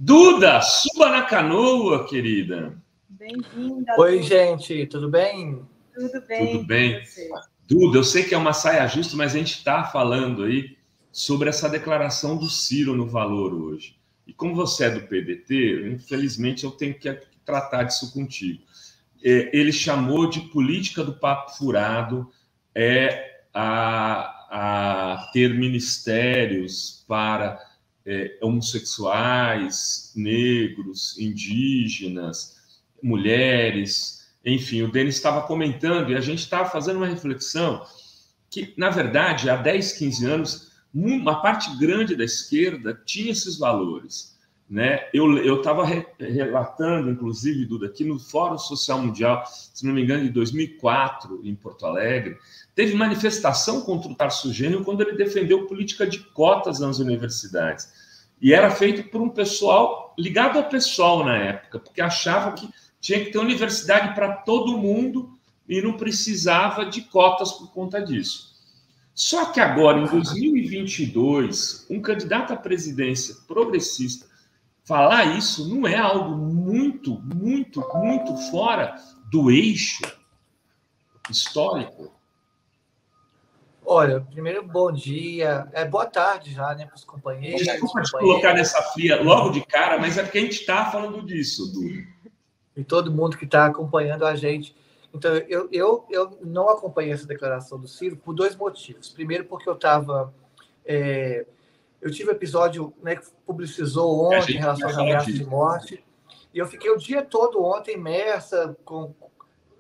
Duda, suba na canoa, querida. Bem-vinda. Oi, gente, tudo bem? Tudo bem. Tudo bem. Duda, eu sei que é uma saia justa, mas a gente está falando aí sobre essa declaração do Ciro no Valor hoje. E como você é do PDT, infelizmente eu tenho que tratar disso contigo. Ele chamou de política do papo furado a ter ministérios para homossexuais, negros, indígenas, mulheres, enfim, o Denis estava comentando e a gente estava fazendo uma reflexão que, na verdade, há 10, 15 anos, uma parte grande da esquerda tinha esses valores, né? Eu estava relatando, inclusive, Duda, aqui no Fórum Social Mundial, se não me engano, de 2004, em Porto Alegre, teve manifestação contra o Tarso Genro quando ele defendeu política de cotas nas universidades. E era feito por um pessoal ligado ao PSOL na época, porque achava que tinha que ter universidade para todo mundo e não precisava de cotas por conta disso. Só que agora, em 2022, um candidato à presidência progressista falar isso não é algo muito, muito, muito fora do eixo histórico? Olha, primeiro, bom dia. Boa tarde já, né, para os companheiros. Desculpa te colocar nessa fria logo de cara, mas é porque a gente está falando disso, Duda. E todo mundo que está acompanhando a gente. Então, eu não acompanhei essa declaração do Ciro por dois motivos. Primeiro, porque eu estava... eu tive um episódio, né, que publicizou ontem em relação às ameaças de morte. E eu fiquei o dia todo ontem imersa com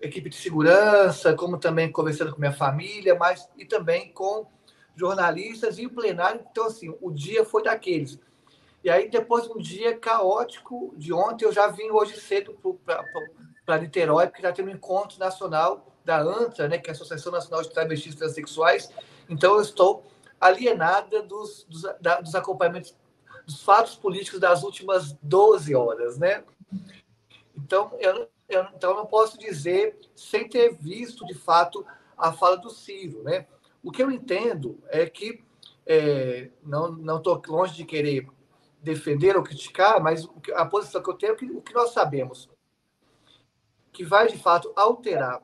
equipe de segurança, como também conversando com minha família, e também com jornalistas e o plenário. Então, assim, o dia foi daqueles. E aí, depois de um dia caótico de ontem, eu já vim hoje cedo para Niterói, porque já tem um encontro nacional da ANTRA, né, que é a Associação Nacional de Travestis e Transsexuais. Então, eu estou alienada dos acompanhamentos, dos fatos políticos das últimas 12 horas, né? Então, eu não posso dizer sem ter visto, de fato, a fala do Ciro, né? O que eu entendo é que, não estou longe de querer defender ou criticar, mas a posição que eu tenho é o que nós sabemos, que vai, de fato, alterar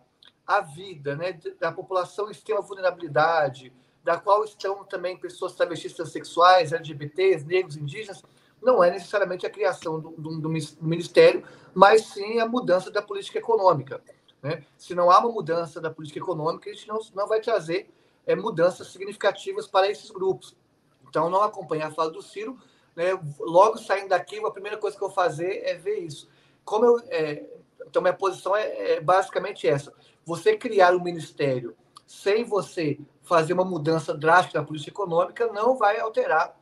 a vida, né, da população em extrema vulnerabilidade, da qual estão também pessoas travestis, transexuais, LGBTs, negros, indígenas, não é necessariamente a criação do ministério, mas sim a mudança da política econômica, né? Se não há uma mudança da política econômica, a gente não vai trazer mudanças significativas para esses grupos. Então, não acompanhar a fala do Ciro, né? Logo saindo daqui, a primeira coisa que eu vou fazer é ver isso. Então, minha posição é basicamente essa. Você criar um ministério sem você fazer uma mudança drástica na política econômica não vai alterar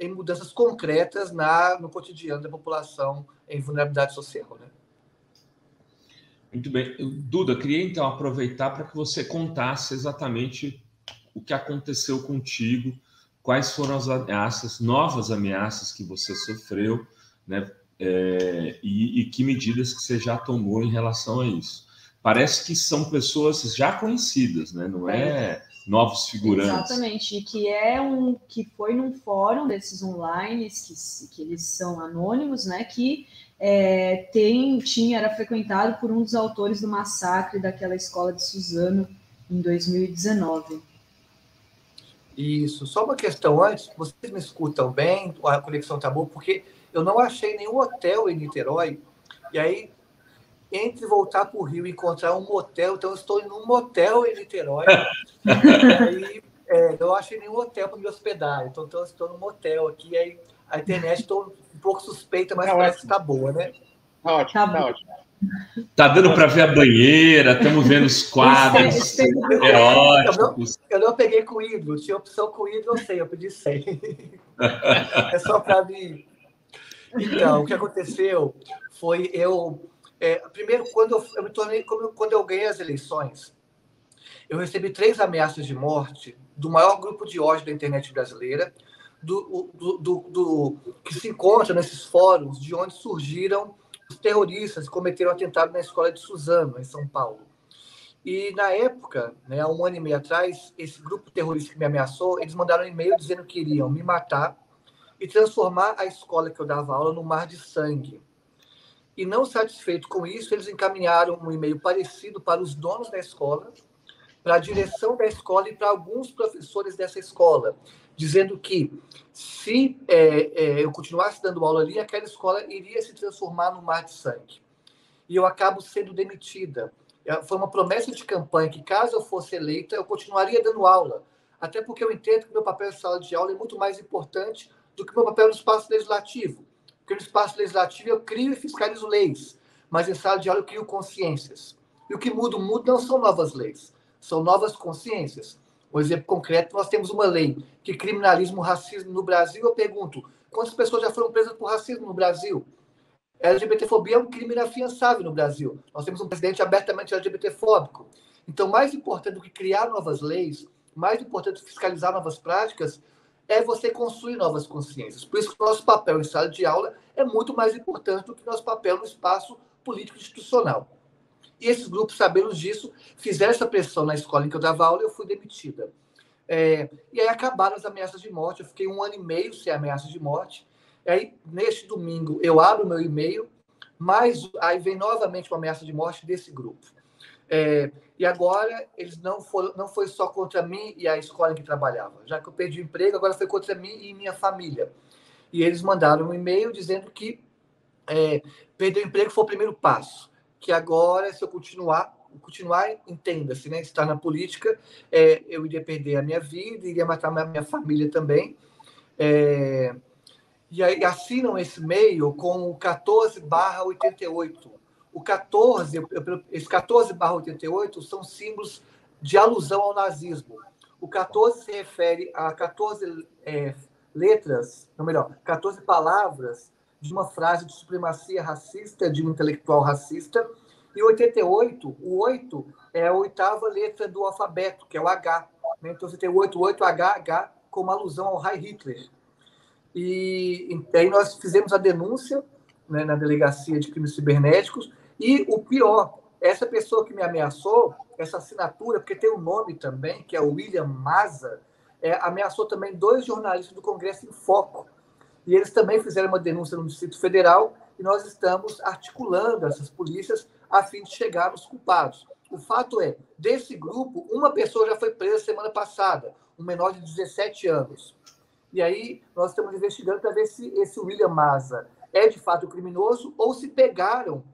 em mudanças concretas no cotidiano da população em vulnerabilidade social, né? Muito bem. Duda, queria então aproveitar para que você contasse exatamente o que aconteceu contigo, quais foram as ameaças, novas ameaças que você sofreu, né? E que medidas que você já tomou em relação a isso. Parece que são pessoas já conhecidas, né? Não é novos figurantes. Exatamente, e que foi num fórum desses online, que eles são anônimos, né? Que era frequentado por um dos autores do massacre daquela escola de Suzano em 2019. Isso. Só uma questão antes, vocês me escutam bem? A conexão tá boa? Porque eu não achei nenhum hotel em Niterói, e aí, entre voltar para o Rio e encontrar um motel, então eu estou em um motel em Niterói, e aí eu não achei nenhum hotel para me hospedar, então eu estou num motel aqui, aí a internet estou um pouco suspeita, mas parece que está boa, né? Ótimo, tá ótimo. Tá dando para ver a banheira, estamos vendo os quadros eróticos. Eu não peguei com hidro, tinha opção com hidro, eu sei, eu pedi 100. É só para mim. Então, o que aconteceu foi primeiro, quando eu ganhei as eleições, eu recebi 3 ameaças de morte do maior grupo de ódio da internet brasileira, que se encontra nesses fóruns de onde surgiram os terroristas que cometeram atentado na escola de Suzano, em São Paulo. E, na época, né, há 1 ano e meio atrás, esse grupo terrorista que me ameaçou, eles mandaram um e-mail dizendo que iriam me matar e transformar a escola que eu dava aula num mar de sangue. E não satisfeito com isso, eles encaminharam um e-mail parecido para os donos da escola, para a direção da escola e para alguns professores dessa escola, dizendo que se eu continuasse dando aula ali, aquela escola iria se transformar num mar de sangue. E eu acabo sendo demitida. Foi uma promessa de campanha que, caso eu fosse eleita, eu continuaria dando aula. Até porque eu entendo que meu papel em sala de aula é muito mais importante do que meu papel no espaço legislativo. Porque no espaço legislativo eu crio e fiscalizo leis, mas em sala de aula eu crio consciências. E o que muda o mundo não são novas leis, são novas consciências. Um exemplo concreto, nós temos uma lei que criminaliza o racismo no Brasil. Eu pergunto, quantas pessoas já foram presas por racismo no Brasil? A LGBTfobia é um crime inafiançável no Brasil. Nós temos um presidente abertamente LGBTfóbico. Então, mais importante do que criar novas leis, mais importante do que fiscalizar novas práticas, é você construir novas consciências. Por isso que o nosso papel em sala de aula é muito mais importante do que o nosso papel no espaço político institucional. E esses grupos, sabendo disso, fizeram essa pressão na escola em que eu dava aula e eu fui demitida. E aí acabaram as ameaças de morte. Eu fiquei 1 ano e meio sem ameaça de morte. E aí, neste domingo, eu abro o meu e-mail, mas aí vem novamente uma ameaça de morte desse grupo. E agora, eles não foi só contra mim e a escola em que trabalhava. Já que eu perdi o emprego, agora foi contra mim e minha família. E eles mandaram um e-mail dizendo que perder o emprego foi o primeiro passo. Que agora, se eu continuar, entenda-se, né? Estar na política, eu iria perder a minha vida, iria matar a minha família também. E aí assinam esse e-mail com o 14/88. O 14, esse 14/88 são símbolos de alusão ao nazismo. O 14 se refere a 14 letras, ou melhor, 14 palavras de uma frase de supremacia racista, de um intelectual racista. E 88, o 8 é a 8ª letra do alfabeto, que é o H. Né? Então você tem 88HH como alusão ao Heil Hitler. E aí nós fizemos a denúncia, né, na Delegacia de Crimes Cibernéticos, e o pior, essa pessoa que me ameaçou, essa assinatura, porque tem um nome também, que é o William Maza, ameaçou também 2 jornalistas do Congresso em Foco. E eles também fizeram uma denúncia no Distrito Federal, e nós estamos articulando essas polícias a fim de chegar nos culpados. O fato é, desse grupo, uma pessoa já foi presa semana passada, um menor de 17 anos. E aí nós estamos investigando para ver se esse William Maza é de fato criminoso ou se pegaram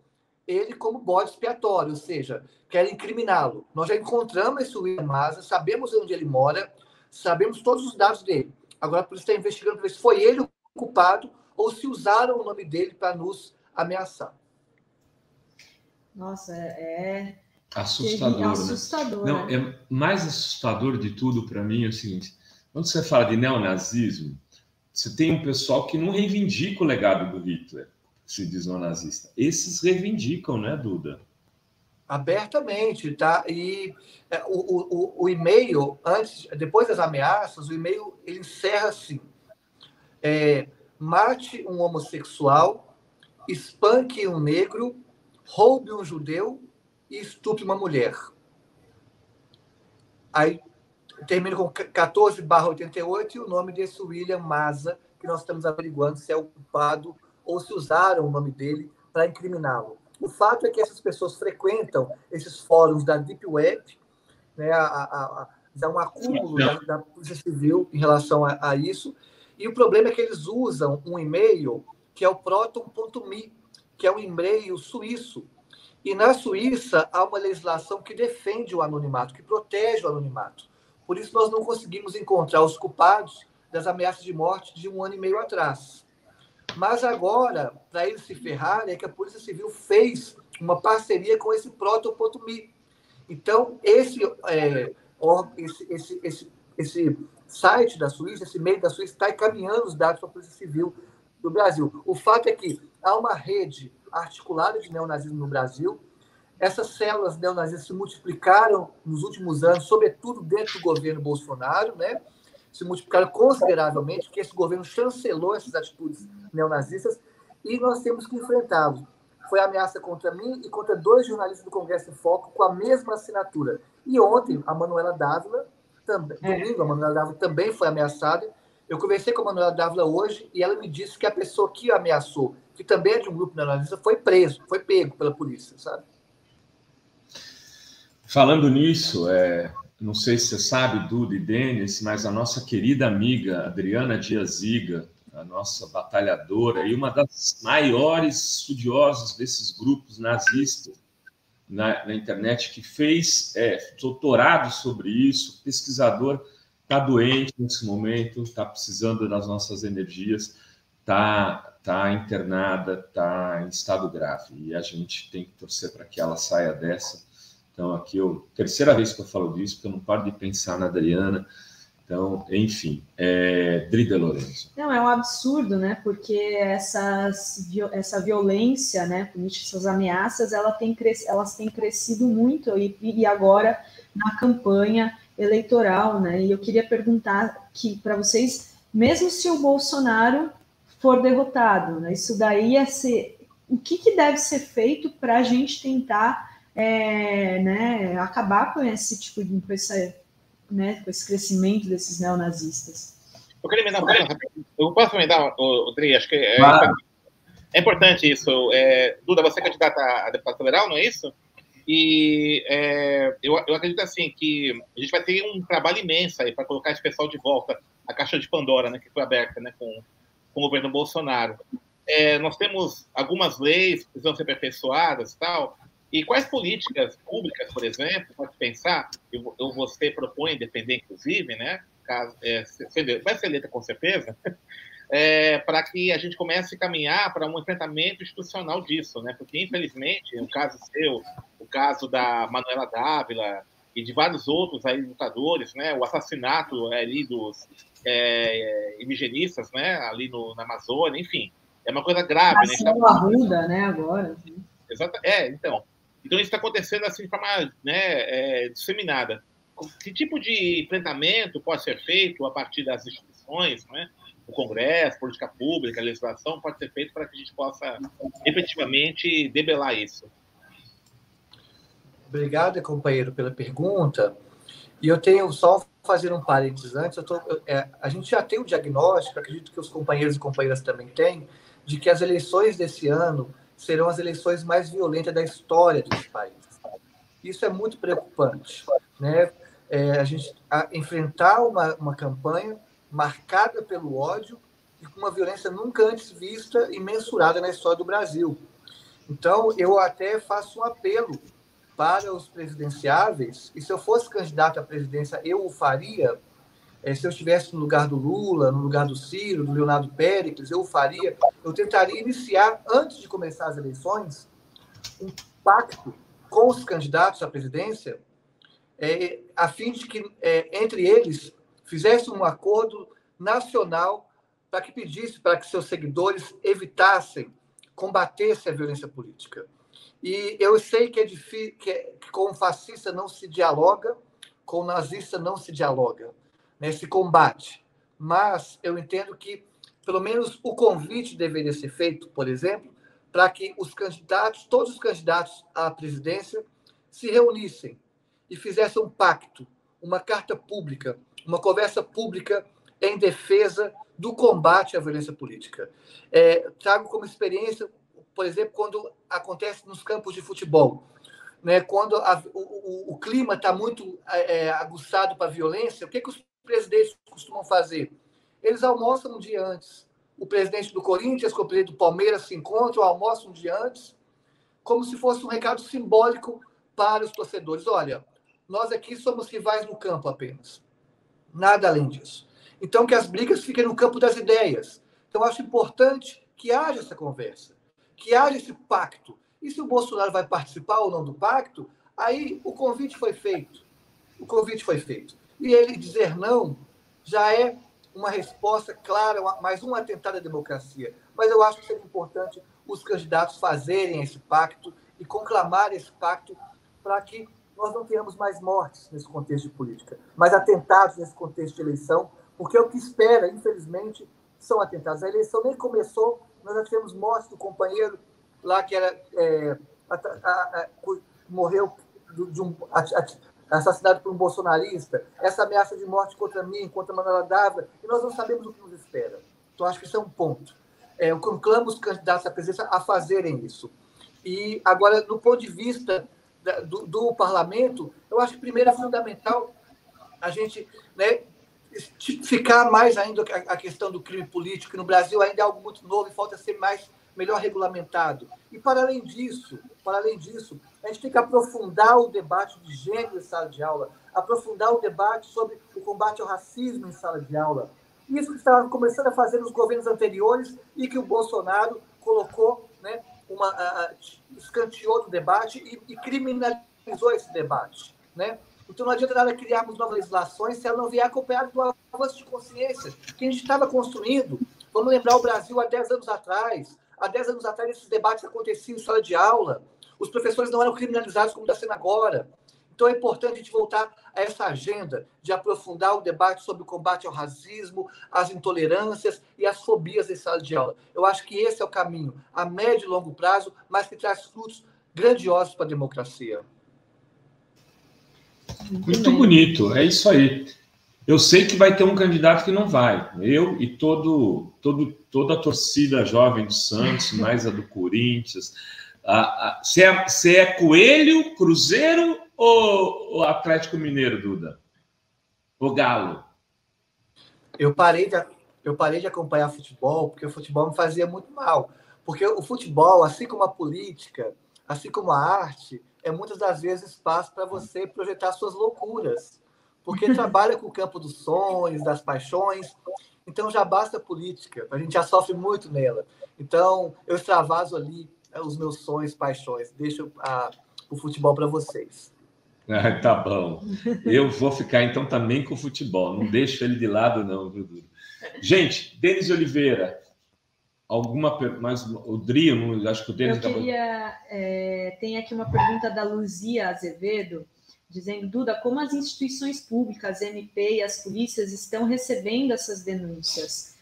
ele como bode expiatório, ou seja, querem incriminá-lo. Nós já encontramos esse William Maza, sabemos onde ele mora, sabemos todos os dados dele. Agora a polícia está investigando para ver se foi ele o culpado ou se usaram o nome dele para nos ameaçar. Nossa, é assustador, assustador, né? Não, é mais assustador de tudo para mim é o seguinte: quando você fala de neonazismo, você tem um pessoal que não reivindica o legado do Hitler, que se diz neonazista. Esses reivindicam, né, Duda? Abertamente, tá? E o e-mail, depois das ameaças, o e-mail ele encerra assim: mate um homossexual, espanque um negro, roube um judeu e estupre uma mulher. Aí termina com 14/88 e o nome desse William Maza, que nós estamos averiguando se é o culpado ou se usaram o nome dele para incriminá-lo. O fato é que essas pessoas frequentam esses fóruns da Deep Web, né, há um acúmulo da Polícia Civil em relação a isso, e o problema é que eles usam um e-mail que é o proton.me, que é um e-mail suíço. E na Suíça há uma legislação que defende o anonimato, que protege o anonimato. Por isso nós não conseguimos encontrar os culpados das ameaças de morte de 1 ano e meio atrás. Mas agora, para eles se ferrarem, é que a Polícia Civil fez uma parceria com esse proton.me. Então, esse site da Suíça, esse e-mail da Suíça, está encaminhando os dados para a Polícia Civil do Brasil. O fato é que há uma rede articulada de neonazismo no Brasil. Essas células neonazistas se multiplicaram nos últimos anos, sobretudo dentro do governo Bolsonaro, né? Se multiplicaram consideravelmente, porque esse governo chancelou essas atitudes neonazistas, e nós temos que enfrentá-los. Foi ameaça contra mim e contra 2 jornalistas do Congresso em Foco com a mesma assinatura. E ontem, a Manuela Dávila, domingo, a Manuela Dávila também foi ameaçada. Eu conversei com a Manuela Dávila hoje e ela me disse que a pessoa que ameaçou, que também é de um grupo neonazista, foi preso, foi pego pela polícia, sabe? Falando nisso, não sei se você sabe, Duda e Denis, mas a nossa querida amiga Adriana Dias Ziga, a nossa batalhadora e uma das maiores estudiosas desses grupos nazistas na internet, que fez doutorado sobre isso, pesquisador, está doente nesse momento, está precisando das nossas energias, está internada, está em estado grave, e a gente tem que torcer para que ela saia dessa. Então, aqui, terceira vez que eu falo disso, porque eu não paro de pensar na Adriana. Então, enfim, Drida Lourenço. Não, é um absurdo, né? Porque essa violência, né, política, essas ameaças, elas têm crescido muito e agora na campanha eleitoral, né? E eu queria perguntar para vocês, mesmo se o Bolsonaro for derrotado, né, isso daí o que deve ser feito para a gente tentar né, acabar com esse tipo de com esse crescimento desses neonazistas? Eu queria emendar eu posso emendar, Dri? Acho que é importante isso. Duda, você é candidata a deputada federal, não é isso? E eu acredito assim que a gente vai ter um trabalho imenso aí para colocar esse pessoal de volta à caixa de Pandora, né, que foi aberta, né, com o governo Bolsonaro. Nós temos algumas leis que precisam ser aperfeiçoadas e tal. E quais políticas públicas, por exemplo, pode pensar, você propõe defender, inclusive, né, caso, vai ser eleita com certeza, para que a gente comece a caminhar para um enfrentamento institucional disso, né? Porque, infelizmente, o caso seu, o caso da Manuela Dávila e de vários outros aí lutadores, né, o assassinato ali dos indigenistas, né, ali na Amazônia, enfim, é uma coisa grave. Marcelo Arruda, né, agora. Exato, então isso está acontecendo assim de forma, né, disseminada. Que tipo de enfrentamento pode ser feito a partir das instituições, né? O Congresso, política pública, legislação, pode ser feito para que a gente possa efetivamente debelar isso? Obrigado, companheiro, pela pergunta. E eu tenho só fazer um parênteses antes. A gente já tem o diagnóstico, acredito que os companheiros e companheiras também têm, de que as eleições desse ano serão as eleições mais violentas da história desse país. Isso é muito preocupante, né? A gente enfrentar uma campanha marcada pelo ódio e com uma violência nunca antes vista e mensurada na história do Brasil. Então, eu até faço um apelo para os presidenciáveis, e se eu fosse candidato à presidência, eu o faria. Se eu estivesse no lugar do Lula, no lugar do Ciro, do Leonardo Péricles, eu o faria. Eu tentaria iniciar, antes de começar as eleições, um pacto com os candidatos à presidência, a fim de que, entre eles, fizessem um acordo nacional para que pedisse para que seus seguidores evitassem, combatessem a violência política. E eu sei que é difícil, que com o fascista não se dialoga, com o nazista não se dialoga, né, se combate. Mas eu entendo que, pelo menos, o convite deveria ser feito, por exemplo, para que todos os candidatos à presidência, se reunissem e fizessem um pacto, uma carta pública, uma conversa pública em defesa do combate à violência política. Trago como experiência, por exemplo, quando acontece nos campos de futebol, né, quando o clima está muito aguçado para a violência, o que os presidentes costumam fazer? Eles almoçam um dia antes. O presidente do Corinthians com o presidente do Palmeiras se encontram, almoçam um dia antes, como se fosse um recado simbólico para os torcedores. Olha, nós aqui somos rivais no campo apenas. Nada além disso. Então, que as brigas fiquem no campo das ideias. Então, acho importante que haja essa conversa, que haja esse pacto. E se o Bolsonaro vai participar ou não do pacto, aí o convite foi feito. O convite foi feito. E ele dizer não já é uma resposta clara, mais um atentado à democracia. Mas eu acho que seria importante os candidatos fazerem esse pacto e conclamarem esse pacto para que nós não tenhamos mais mortes nesse contexto de política, mais atentados nesse contexto de eleição, porque o que espera, infelizmente, são atentados. A eleição nem começou, nós já tivemos mortes do companheiro lá que era morreu assassinado por um bolsonarista, essa ameaça de morte contra mim, contra a Manuela Dávila, e nós não sabemos o que nos espera. Então, acho que isso é um ponto. Eu conclamo os candidatos à presidência a fazerem isso. E, agora, do ponto de vista do parlamento, eu acho que, primeiro, é fundamental a gente, né, tipificar mais ainda a questão do crime político, que no Brasil ainda é algo muito novo e falta ser melhor regulamentado. E, para além disso, a gente tem que aprofundar o debate de gênero em sala de aula, aprofundar o debate sobre o combate ao racismo em sala de aula. Isso que estava começando a fazer nos governos anteriores e que o Bolsonaro colocou, né, escanteou do debate e criminalizou esse debate, né? Então, não adianta nada criarmos novas legislações se ela não vier acompanhada do avanço de consciência que a gente estava construindo. Vamos lembrar o Brasil há 10 anos atrás. Há 10 anos atrás, esses debates aconteciam em sala de aula. Os professores não eram criminalizados como está sendo agora. Então, é importante a gente voltar a essa agenda de aprofundar o debate sobre o combate ao racismo, as intolerâncias e as fobias em sala de aula. Eu acho que esse é o caminho, a médio e longo prazo, mas que traz frutos grandiosos para a democracia. Muito bonito, é isso aí. Eu sei que vai ter um candidato que não vai. Eu e toda a torcida jovem do Santos, mais a do Corinthians. Você é Coelho, Cruzeiro ou Atlético Mineiro, Duda? Ou Galo? Eu parei de acompanhar futebol porque o futebol me fazia muito mal. Porque o futebol, assim como a política, assim como a arte, é muitas das vezes espaço para você projetar suas loucuras. Porque trabalha com o campo dos sonhos, das paixões. Então, já basta a política. A gente já sofre muito nela. Então, eu extravaso ali os meus sonhos, paixões. Deixo o futebol para vocês. Tá bom. Eu vou ficar, então, também com o futebol. Não deixo ele de lado, não, viu, Duda? Gente, Denis Oliveira, alguma pergunta? Mas o Drio, acho que o Denis... Tem aqui uma pergunta da Luzia Azevedo, dizendo, Duda, como as instituições públicas, MP e as polícias estão recebendo essas denúncias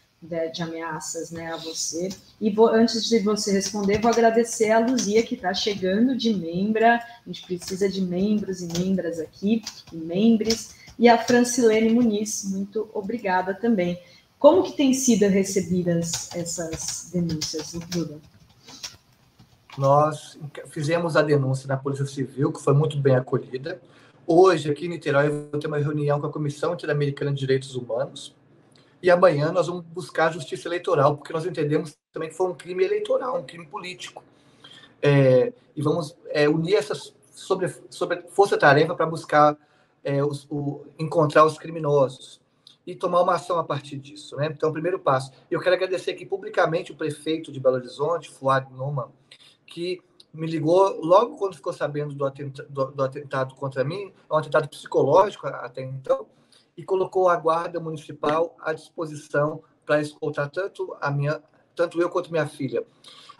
de ameaças, né, a você? E antes de você responder, vou agradecer a Luzia, que está chegando de membra, a gente precisa de membros e membras aqui, e membres, e a Francilene Muniz, muito obrigada também. Como que têm sido recebidas essas denúncias, Duda? Nós fizemos a denúncia na Polícia Civil, que foi muito bem acolhida. Hoje, aqui em Niterói, eu vou ter uma reunião com a Comissão Interamericana de Direitos Humanos. E amanhã nós vamos buscar a justiça eleitoral, porque nós entendemos também que foi um crime eleitoral, um crime político. E vamos unir essas sobre força-tarefa para buscar encontrar os criminosos e tomar uma ação a partir disso, né? Então, o primeiro passo. Eu quero agradecer aqui publicamente o prefeito de Belo Horizonte, Fuad Numan, que me ligou logo quando ficou sabendo do atentado contra mim, é um atentado psicológico até então, e colocou a Guarda Municipal à disposição para escoltar tanto eu quanto minha filha.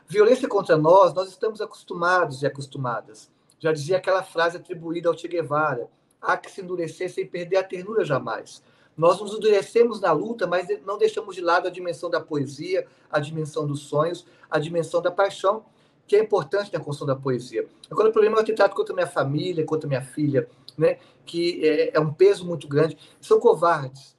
Violência contra nós estamos acostumados e acostumadas. Já dizia aquela frase atribuída ao Che Guevara, há que se endurecer sem perder a ternura jamais. Nós nos endurecemos na luta, mas não deixamos de lado a dimensão da poesia, a dimensão dos sonhos, a dimensão da paixão, que é importante na construção da poesia. Agora, o problema é o atentado contra minha família, contra minha filha, né? Que é um peso muito grande. São covardes.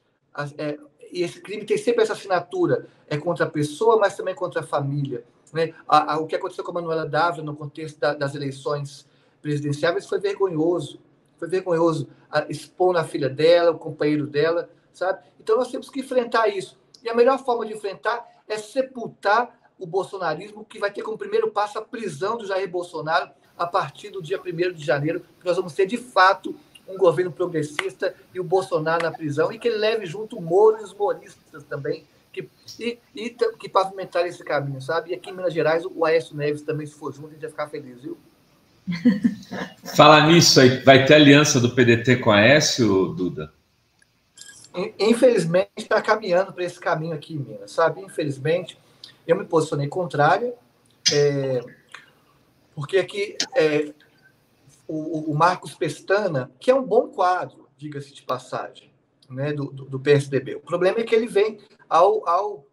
E esse crime tem sempre essa assinatura. É contra a pessoa, mas também contra a família. Né? O que aconteceu com a Manuela Dávila no contexto das eleições presidenciais foi vergonhoso. Foi vergonhoso expor na filha dela, o companheiro dela, sabe? Então, nós temos que enfrentar isso. E a melhor forma de enfrentar é sepultar o bolsonarismo, que vai ter como primeiro passo a prisão do Jair Bolsonaro a partir do dia 1º de janeiro, que nós vamos ter, de fato, um governo progressista e o Bolsonaro na prisão, e que ele leve junto o Moro e os moristas também, que pavimentarem esse caminho, sabe? E aqui em Minas Gerais, o Aécio Neves também, se for junto, a gente vai ficar feliz, viu? Fala nisso aí, vai ter aliança do PDT com a Aécio, Duda? Infelizmente, está caminhando para esse caminho aqui em Minas, sabe? Infelizmente, eu me posicionei contrária, porque aqui o Marcos Pestana, que é um bom quadro, diga-se de passagem, né, do PSDB. O problema é que ele vem, ao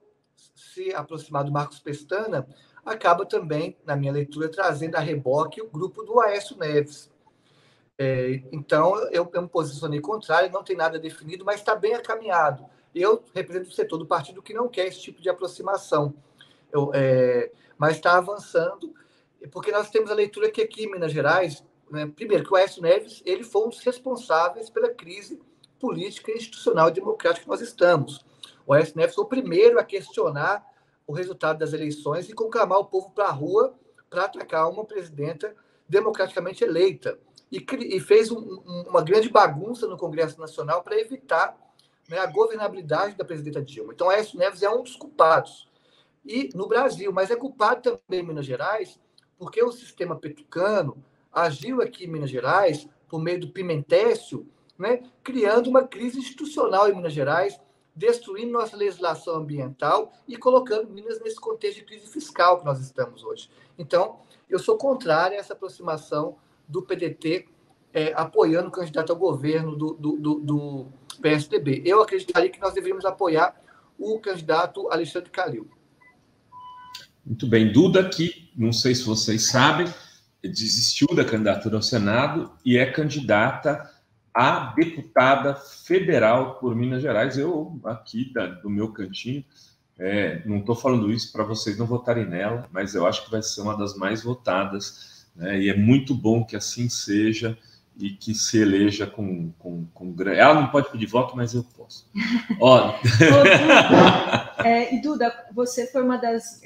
se aproximar do Marcos Pestana, acaba também, na minha leitura, trazendo a reboque o grupo do Aécio Neves. Então, eu me posicionei contrário, não tem nada definido, mas está bem acaminhado. Eu represento o setor do partido que não quer esse tipo de aproximação, mas está avançando, porque nós temos a leitura que aqui em Minas Gerais, né, primeiro, que o Aécio Neves ele foi um dos responsáveis pela crise política, institucional e democrática que nós estamos. O Aécio Neves foi o primeiro a questionar o resultado das eleições e conclamar o povo para a rua para atacar uma presidenta democraticamente eleita. E fez uma grande bagunça no Congresso Nacional para evitar, né, a governabilidade da presidenta Dilma. Então, Aécio Neves é um dos culpados. E no Brasil, mas é culpado também em Minas Gerais, porque o sistema petucano agiu aqui em Minas Gerais, por meio do Pimentécio, né, criando uma crise institucional em Minas Gerais, destruindo nossa legislação ambiental e colocando Minas nesse contexto de crise fiscal que nós estamos hoje. Então, eu sou contrário a essa aproximação do PDT apoiando o candidato ao governo do PSDB. Eu acreditaria que nós deveríamos apoiar o candidato Alexandre Calil. Muito bem. Duda, que não sei se vocês sabem, desistiu da candidatura ao Senado e é candidata a deputada federal por Minas Gerais. Eu, aqui do meu cantinho, não estou falando isso para vocês não votarem nela, mas eu acho que vai ser uma das mais votadas, né? E é muito bom que assim seja e que se eleja com ela não pode pedir voto, mas eu posso. Ó. E Duda, você foi uma das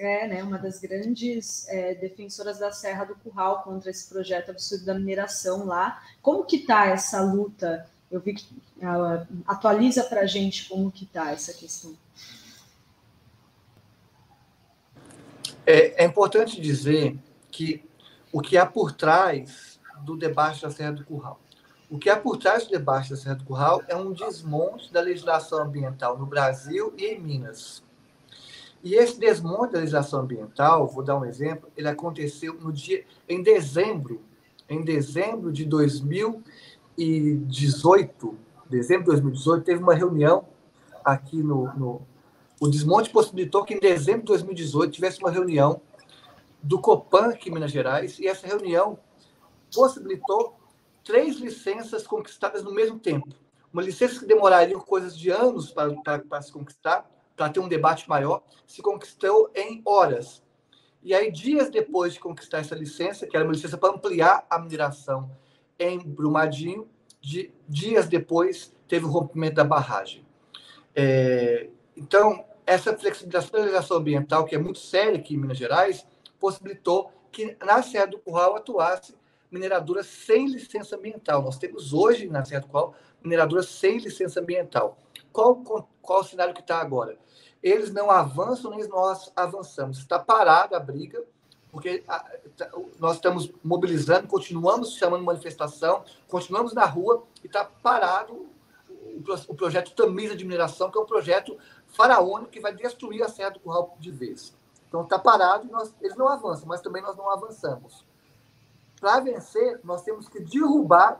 grandes defensoras da Serra do Curral contra esse projeto absurdo da mineração lá. Como que está essa luta? Eu vi que atualiza para a gente como que está essa questão. É importante dizer que o que há por trás do debate da Serra do Curral. O que há por trás do debate da Serra do Curral é um desmonte da legislação ambiental no Brasil e em Minas. E esse desmonte da legislação ambiental, vou dar um exemplo, ele aconteceu em dezembro de 2018. Dezembro de 2018, teve uma reunião aqui o desmonte possibilitou que em dezembro de 2018 tivesse uma reunião do Copan aqui em Minas Gerais, e essa reunião possibilitou 3 licenças conquistadas no mesmo tempo. Uma licença que demoraria coisas de anos para se conquistar, para ter um debate maior, se conquistou em horas. E aí, dias depois de conquistar essa licença, que era uma licença para ampliar a mineração em Brumadinho, dias depois teve o rompimento da barragem. Então, essa flexibilização da legislação ambiental, que é muito séria aqui em Minas Gerais, possibilitou que na Serra do Curral atuasse mineradora sem licença ambiental. Nós temos hoje na Serra do Curral mineradora sem licença ambiental. Qual o cenário que está agora? Eles não avançam, nem nós avançamos. Está parada a briga, porque nós estamos mobilizando, continuamos chamando manifestação, continuamos na rua e está parado o projeto Tamisa de Mineração, que é um projeto faraônico que vai destruir a Serra do Curral de vez. Então está parado e eles não avançam, mas também nós não avançamos. Para vencer, nós temos que derrubar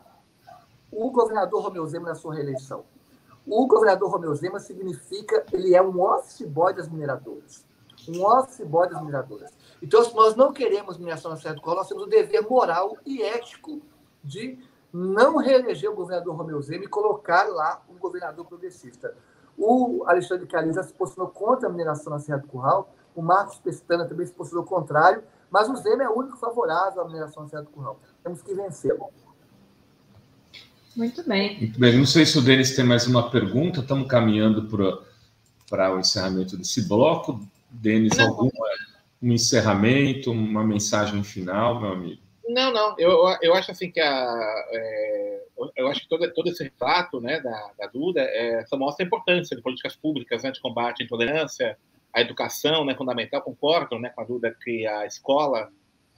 o governador Romeu Zema na sua reeleição. O governador Romeu Zema significa, ele é um office boy das mineradoras. Um office boy das mineradoras. Então, se nós não queremos mineração na Serra do Curral, nós temos o dever moral e ético de não reeleger o governador Romeu Zema e colocar lá um governador progressista. O Alexandre Calil já se posicionou contra a mineração na Serra do Curral, o Marcos Pestana também se posicionou contrário, mas o Zema é o único favorável à mineração na Serra do Curral. Temos que vencê-lo. Muito bem. Muito bem. Não sei se o Denis tem mais uma pergunta. Estamos caminhando para o encerramento desse bloco. Denis, algum encerramento, uma mensagem final, meu amigo? Não. Eu acho assim que eu acho que todo esse relato, né, da Duda só mostra a importância de políticas públicas, né, de combate à intolerância, a educação, né, fundamental. Concordo, né, com a Duda que a escola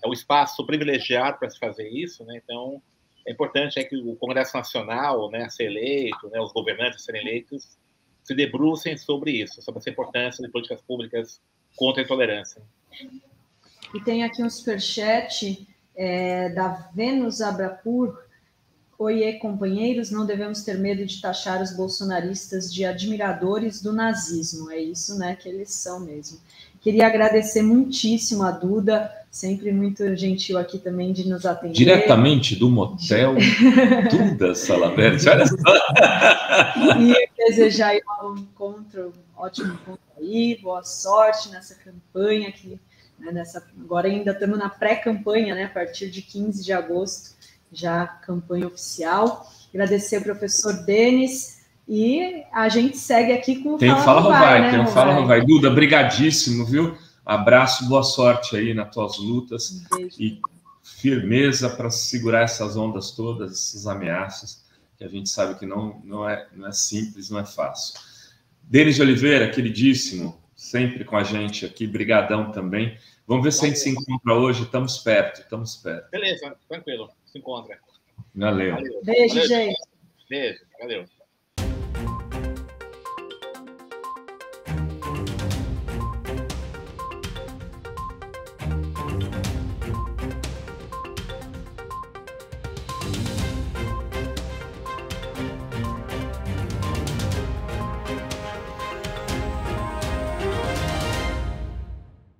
é o espaço privilegiado para se fazer isso, né? Então é importante que o Congresso Nacional, né, ser eleito, né, os governantes serem eleitos, se debrucem sobre isso, sobre essa importância de políticas públicas contra a intolerância. E tem aqui um superchat da Vênus Abrapur. Oiê, companheiros, não devemos ter medo de taxar os bolsonaristas de admiradores do nazismo. É isso, né, que eles são mesmo. Queria agradecer muitíssimo a Duda. sempre muito gentil aqui também de nos atender. Diretamente do motel Duda Salabert, olha só. E desejar aí um encontro, ótimo encontro aí, boa sorte nessa campanha aqui, né, agora ainda estamos na pré-campanha, né, a partir de 15 de agosto, já campanha oficial. Agradecer ao professor Denis e a gente segue aqui com o Fala Rovai, né, tem o Fala Rovai. Duda, brigadíssimo, viu? Abraço, boa sorte aí nas tuas lutas e firmeza para segurar essas ondas todas, essas ameaças, que a gente sabe que não é simples, não é fácil. Denis de Oliveira, queridíssimo, sempre com a gente aqui, brigadão também. Vamos ver se a gente se encontra hoje, estamos perto. Beleza, tranquilo, se encontra. Valeu. Beijo, gente. Beijo, valeu.